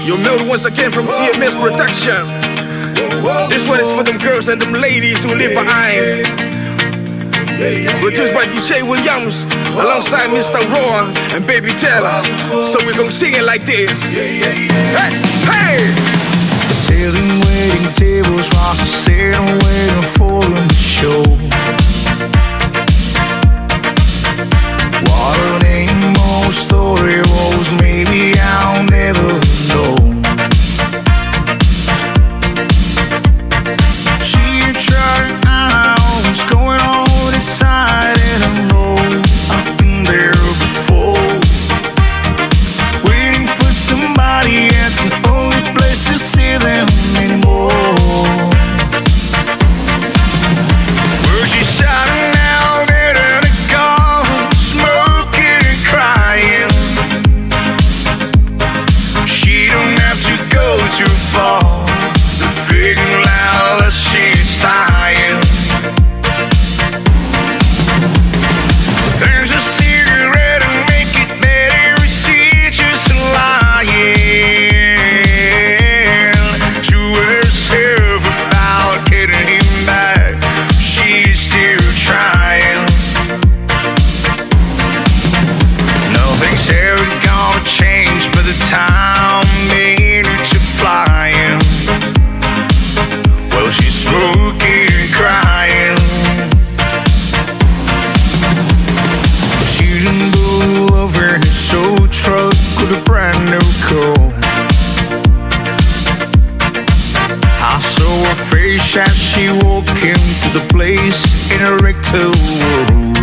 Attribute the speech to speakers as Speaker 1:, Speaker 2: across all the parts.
Speaker 1: You're Mel once again from TMS Production. This one is for them girls and them ladies who live behind. Produced by DJ Williams alongside Mr. Raw and Baby Taylor. So we're gonna sing it like this. Hey, hey!
Speaker 2: Sailing, waiting tables while she's sitting, waiting for him to show. What her name or story was, maybe I'll never know. She tried out what's going on inside, and I know I've been there before. Waiting for somebody, it's the only place to see them anymore. Where she's shouting out in the car, smoking and crying. She don't have to go too far to figure out that she's dying. There's a cigarette and make it better, she's just lying to herself about getting him back. She's still trying. Nothing's ever gonna change by the time they need to flying. Well, she's smoking and crying. She's in the love in her soul truck with a brand new car. I saw her face as she walked into the place in a rectal world.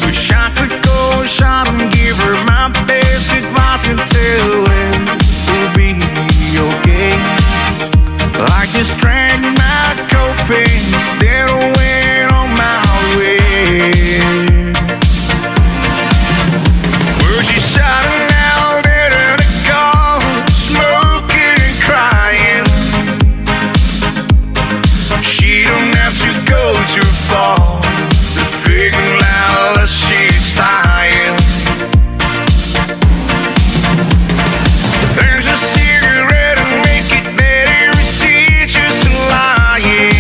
Speaker 2: Wish I could go shot and give her my best advice and tell her it'll be okay. I just drank my coffee, then I went on my way. Where she's shouting out in the car, smoking and crying. She don't have to go too far to figure out that she's dying. There's a cigarette and make it better, she's just lying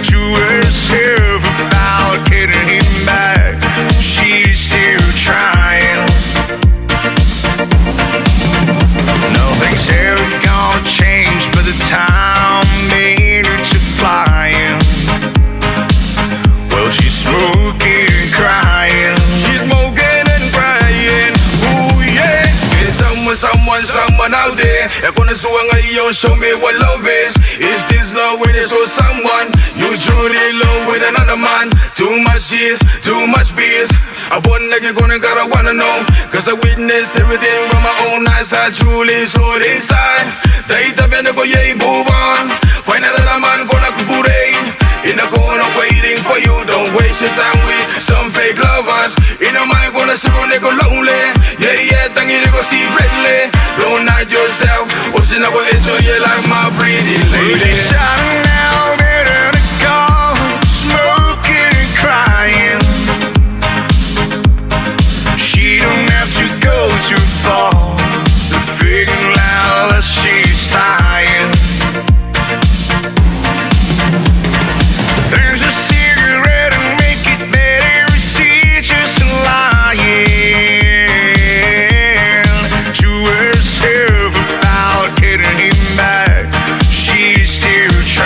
Speaker 2: to herself about getting him back. She's still trying. Nothing's ever gonna change by the time they need to flying. Well, she's smoking and crying.
Speaker 1: She's smoking and crying. Ooh yeah. Is someone out there? I'm gonna show me what love is. Is this love when it's for someone you truly love with another man? Too much years, too much beers. I wonder you're gotta wanna know, cause I witnessed everything with my own eyes. I truly saw it inside. Dahita go, yeah, move on. Find another man gonna kukure in the corner waiting for you. Don't waste your time with some fake lovers. In a mind gonna sit on go lonely. Yeah, yeah, tangi go secretly. Don't hide yourself. Ocean go enjoy you like my pretty lady.
Speaker 2: She's shouting out in the car, smoking and crying. She don't have to go too far to figure out that she's dying. There's a cigarette and make it better, she's just lying to herself about getting him back. She's still trying.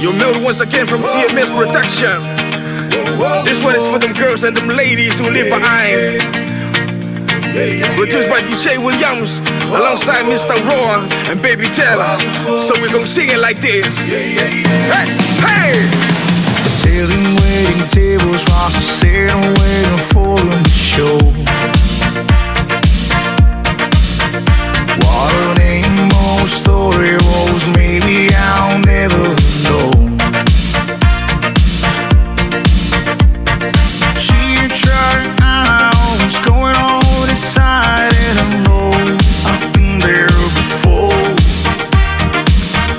Speaker 1: You're mailed once again from TMS Production. This one is for them girls and them ladies who live behind. Produced by DJ Williams alongside Mr. Raw and Baby Taylor. So we're gonna sing it like this. Hey, hey!
Speaker 2: Sailing, waiting tables while I'm sitting waiting for them to show. What a name or story was, maybe I'll never know. She tried out what's going on inside, and I know I've been there before.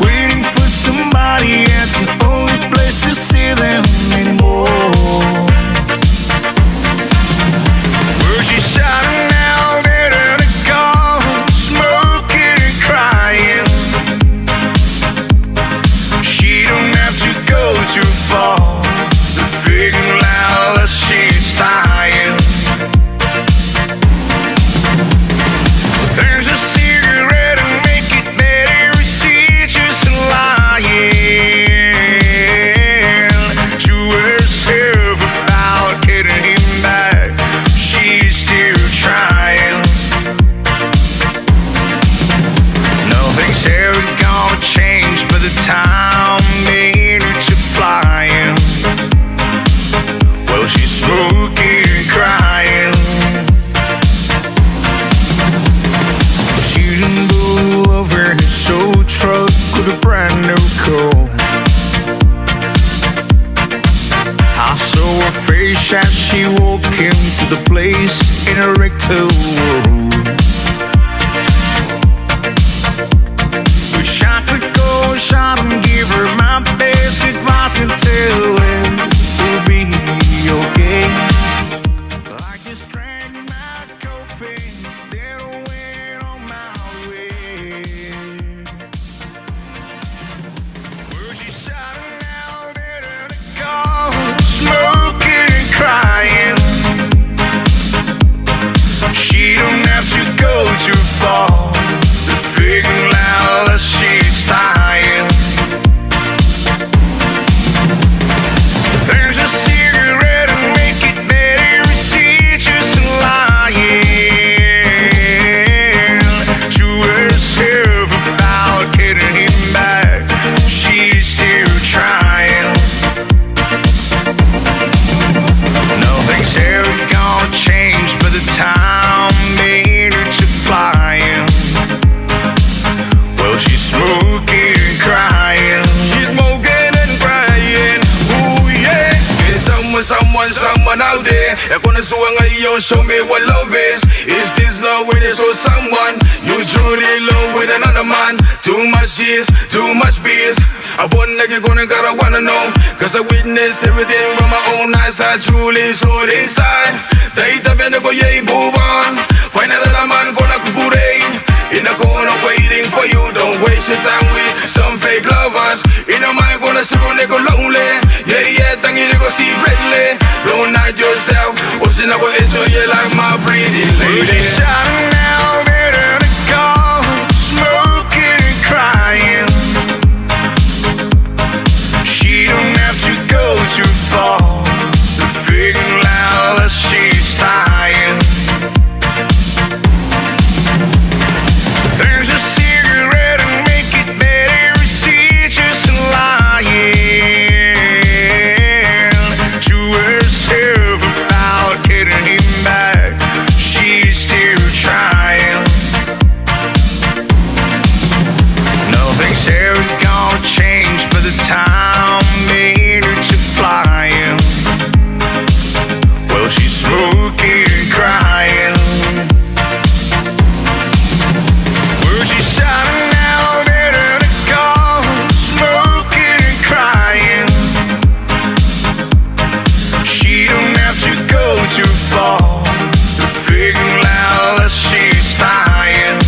Speaker 2: Waiting for somebody, it's the only place to see them anymore. Where she shouting out in the car, smoking and crying. She don't have to go too far to figure out that she's dying. There's a cigarette and make it better, she just lying to herself about getting him back. She's still trying. Nothing's ever gonna change by the time they need to flying. Well, she's smoking and crying. She's in blue over in a soul truck with a brand new car. I saw her face as she walked into the place in a rectal world. Wish I could go shot and give her my best advice and tell her it'll be okay. I just drank my coffee, then I went on my way. Well, she shouting out in the car, smoking and crying. She don't have to go too far to figure out that she's dying. There's a cigarette and make it better, she just lying to herself about getting him back. She's still trying. Nothing's ever gonna change by the time they need to flying. Well, she's smoking and crying.
Speaker 1: She's smoking and crying. Ooh yeah. There's someone out there. They're gonna show me what love is. Is this love when it's for someone you truly love with another man? Too much years, too much beers. I one nigga gotta wanna know, cause I witness everything with my own eyes. I truly saw it inside. They better go, yeah, move on. Find another man gonna kukurei in the corner waiting for you. Don't waste your time with some fake lovers. In your mind gonna sit on nigga lonely. Yeah, thank you nigga secretly. Don't hide yourself, or she never enjoy you like my pretty lady.
Speaker 2: She's shouting out in the car, smoking and crying. She don't have to go too far to figure out that she's dying. There's a cigarette and make it better, she just lying to herself about getting him back. She's still trying. Nothing's ever gonna change by the time they need to flying. Well, she's smoking and crying. Well, she's shouting out in the car, smoking and crying. She don't have to go too far to figure out that she's dying.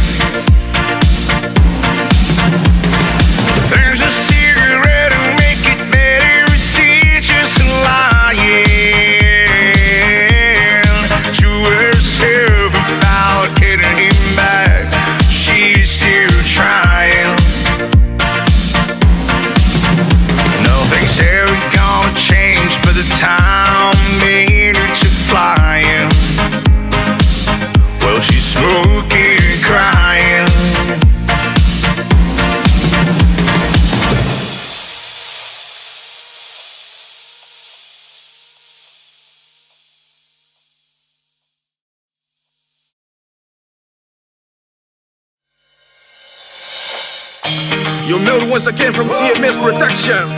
Speaker 1: You're milled once again from TMS Production.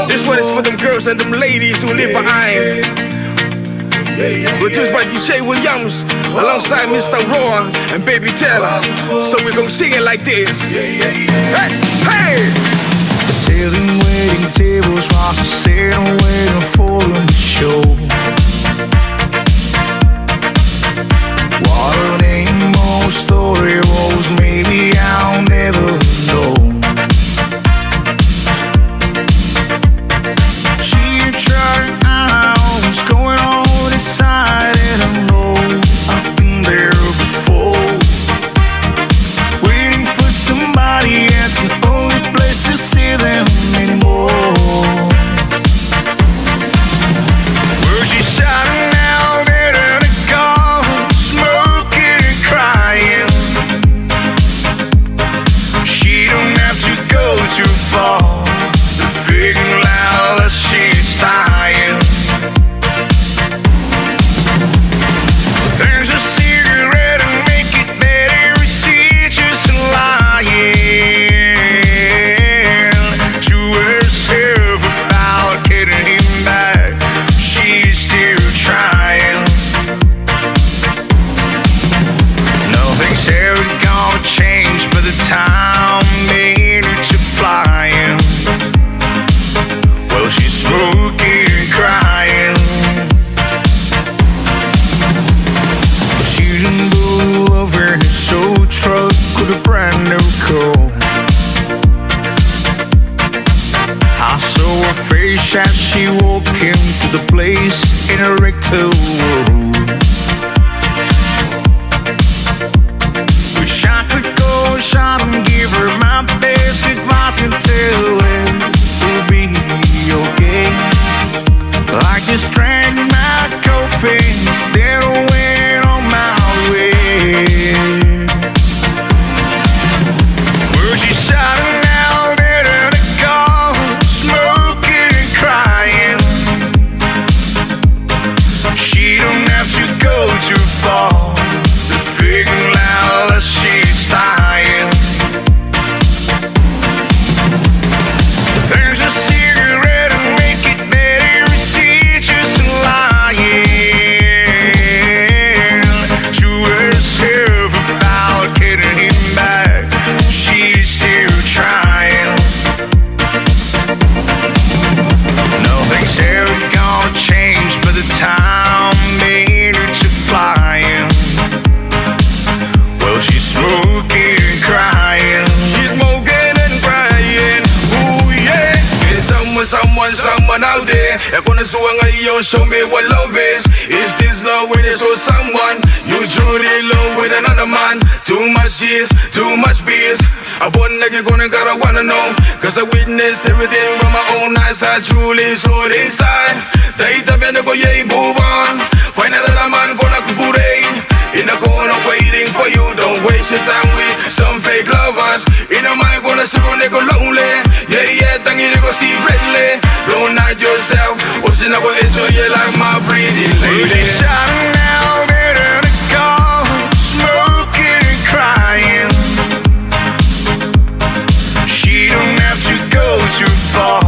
Speaker 1: This one is for them girls and them ladies who live behind. Produced by DJ Williams alongside Mr. Raw and Baby Taylor. So we gon' sing it like this. Hey, hey!
Speaker 2: Sailing, waiting tables while I'm sailing, waiting for the show. What an emo story was, maybe I'll never know. She tried out what's going on inside, and I know I've been there before. Waiting for somebody, it's the only place to see them anymore. Where she's shouting out in the car, smoking and crying. She don't have to go too far to figure out that she's dying. There's a cigarette and make it better, she's just lying to herself about getting him back. She's still trying. Nothing's ever gonna change by the time minutes are flying. Well, she's smoking and crying. She's in the lover in a soul truck with a brand new car. I saw her face as she walked into the place in a rectal world. Wish I could go shot and give her my best advice and tell her it'll be okay. I just drank my coffee, then I went on my way. Where she's shouting out in the car, smoking and crying. She don't have to go too far to figure out that she's dying. There's a cigarette and make it better, she's just lying to herself about getting him back. She's still trying. Nothing's ever gonna change by the time minutes are flying. Well, she's smoking and crying.
Speaker 1: She's smoking and crying. Ooh yeah. Is someone out there? I'm gonna show me what love is. Is this love when it's for someone you truly love with another man? Too much years, too much beers. I wonder you're gotta wanna know. Cause I witnessed everything with my own eyes. I truly saw it inside. Dahita bene ko yay, move on. Find another man gonna kukurei. In the corner waiting for you. Don't waste your time with some fake lovers. In the mind gonna sit on go lonely. Yeah, yeah, tangi go secretly. Don't hide yourself. What's in the way to you like my pretty lady?
Speaker 2: She's shouting out in the car, smoking and crying. She don't have to go too far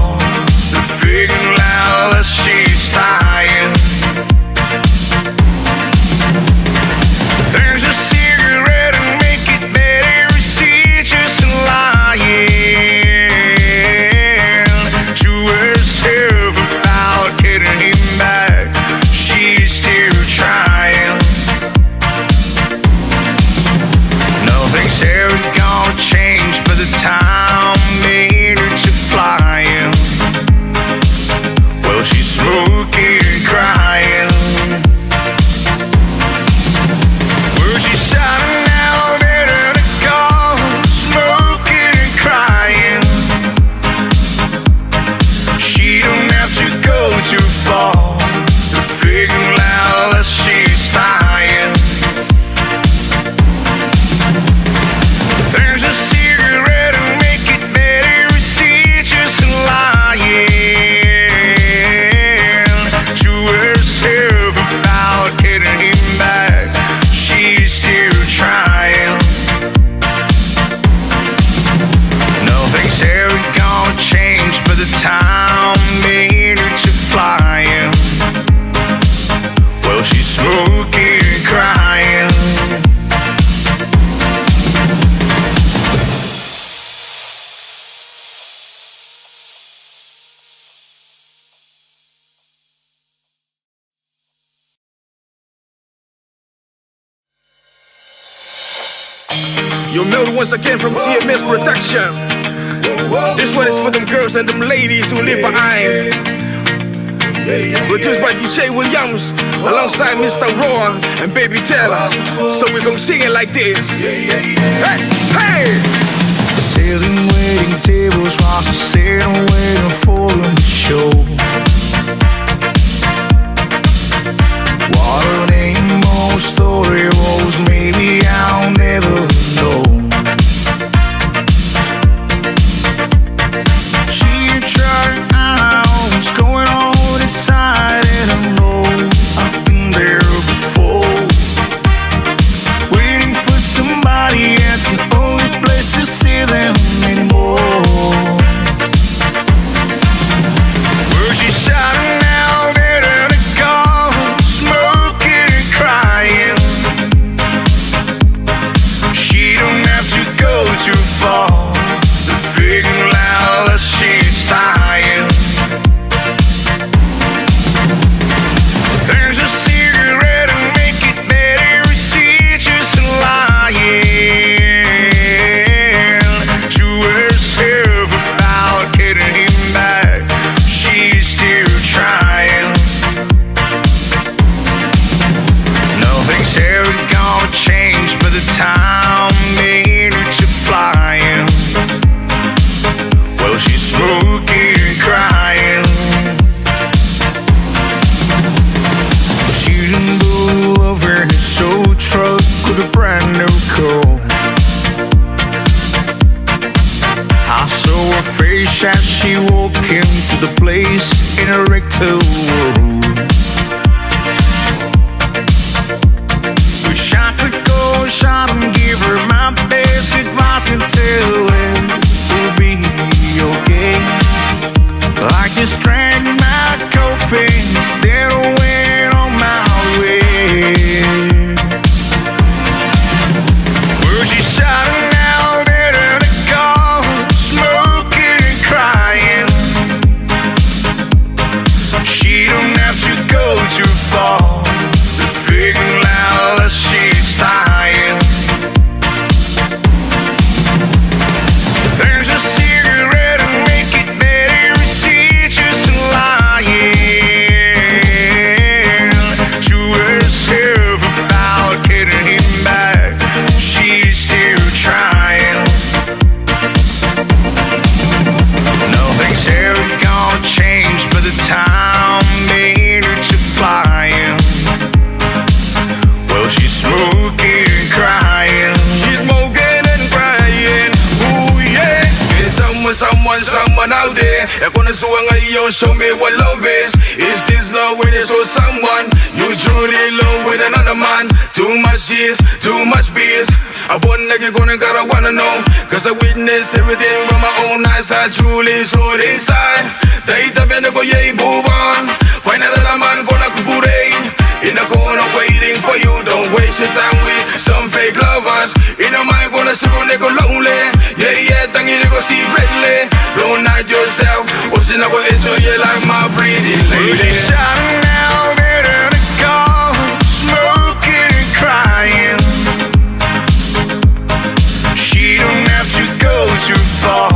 Speaker 2: to figure out that she's dying. There's a cigarette and make it better, she's just lying to herself about getting him back. She's still trying.
Speaker 1: You're mailed once again from TMS Production. This one is for them girls and them ladies who live behind. Produced by DJ Williams alongside Mr. Raw and Baby Taylor. So we're gonna sing it like this. Hey, hey!
Speaker 2: Sailing, waiting tables while I'm sitting waiting for them to show. What a name or story was, maybe I'll never know. She tried out what's going on inside, and I know I've been there before. Waiting for somebody, it's the only place to see them anymore. Where she shouting out in the car, smoking and crying. She don't have to go too far to figure out that she's dying. There's a cigarette and make it better, she just lying to herself about getting him back. She's still trying. Nothing's ever gonna change by the time minutes are flying. Well, she's smoking and crying. She's in blue over in a soul truck with a brand new car. I saw her face as she walked into the place in a rectal world. Wish I could go shot and give her my best advice and tell her it'll be okay. I just drank my coffee, then I went on my way. Well, she's shouting out in the car, smoking and crying. She don't have to go too far to figure out that she's dying. There's a cigarette and make it better, she just lying to herself about getting him back. She's still trying. Nothing's ever gonna change by the time minutes are flying. Well, she's smoking and crying.
Speaker 1: She's smoking and crying. Ooh yeah. There's someone out there. They're gonna show me what love is. Is this love when it's for someone you truly love with another man? Too much years, too much beers. I one nigga gotta wanna know, cause I witness everything with my own eyes. I truly saw it inside. They tabi go yeah, move on. Find another man gonna kukure in the corner waiting for you. Don't waste your time with some fake lovers. In your mind gonna sit on nigga lonely. Yeah, thank you nigga see redly. Don't hide yourself, what's in go enjoy you like my pretty lady.
Speaker 2: She's shouting out in the car, smoking and crying. She don't have to go too far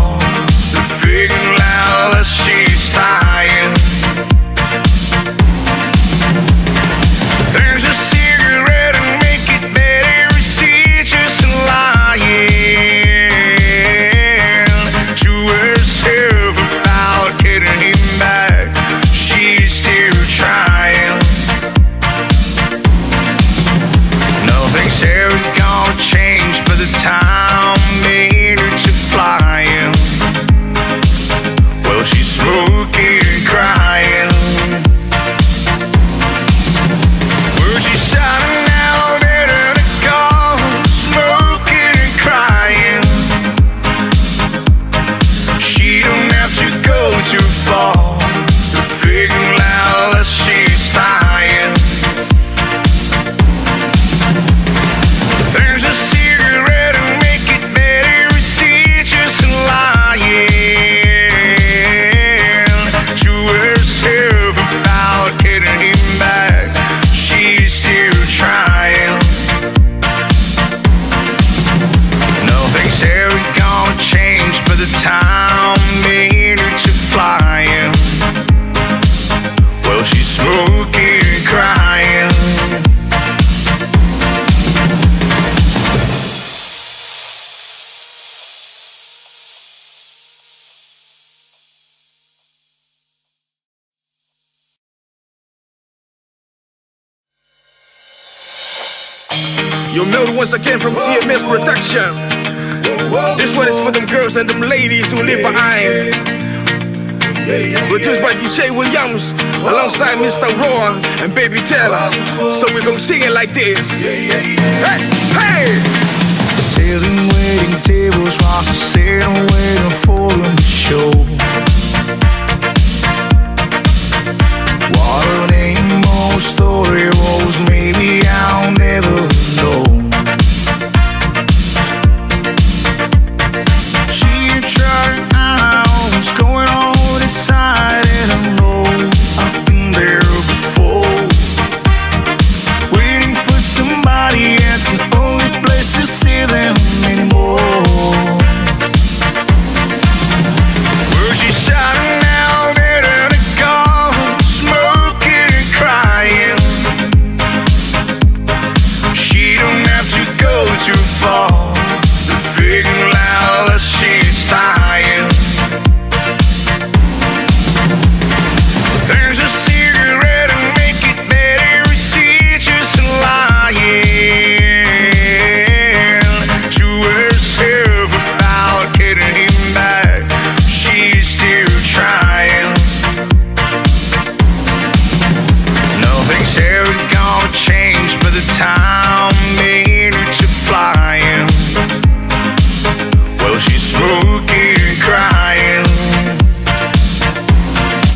Speaker 2: to figure out that she's dying. There's a cigarette and make it better, she just lying to herself about getting him back. She's still trying. Nothing's ever gonna change by the time minutes are flying. Well, she's smoking
Speaker 1: You're Mel once again from TMS Production. This one is for them girls and them ladies who live behind. Produced by DJ Williams alongside Mr. Raw and Baby Taylor. So we gon' sing it like this. Hey, hey!
Speaker 2: Sailing, waiting tables while I'm sitting waiting for them to show.